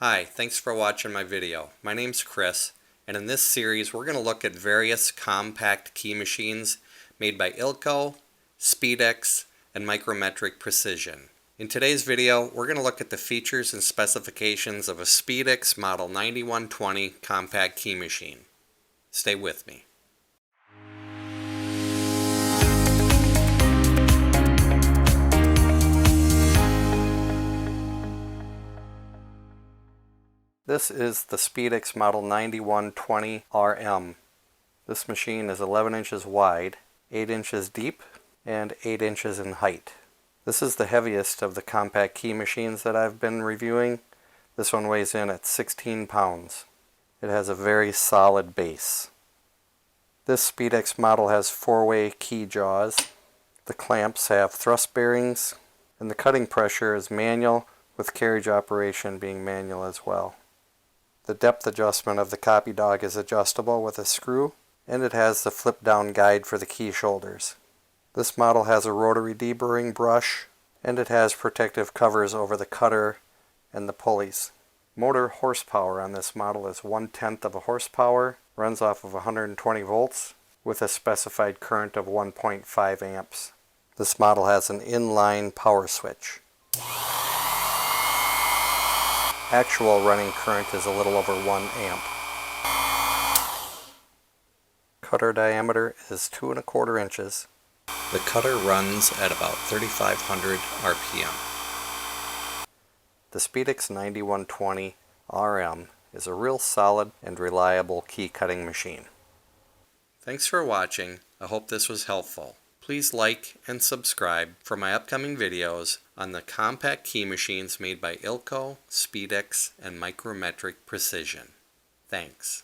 Hi, thanks for watching my video. My name's Chris, and in this series we're going to look at various compact key machines made by Ilco, Speedex, and Micrometric Precision. In today's video, we're going to look at the features and specifications of a Speedex Model 9120 compact key machine. Stay with me. This is the Speedex Model 9120RM. This machine is 11 inches wide, 8 inches deep, and 8 inches in height. This is the heaviest of the compact key machines that I've been reviewing. This one weighs in at 16 pounds. It has a very solid base. This Speedex model has 4-way key jaws. The clamps have thrust bearings, and the cutting pressure is manual, with carriage operation being manual as well. The depth adjustment of the copy dog is adjustable with a screw, and it has the flip-down guide for the key shoulders. This model has a rotary deburring brush, and it has protective covers over the cutter and the pulleys. Motor horsepower on this model is 1/10 of a horsepower, runs off of 120 volts, with a specified current of 1.5 amps. This model has an inline power switch. Actual running current is a little over 1 amp. Cutter diameter is 2¼ inches. The cutter runs at about 3,500 RPM. The Speedex 9120 RM is a real solid and reliable key cutting machine. Thanks for watching. I hope this was helpful. Please like and subscribe for my upcoming videos on the compact key machines made by Ilco, Speedex, and Micrometric Precision. Thanks.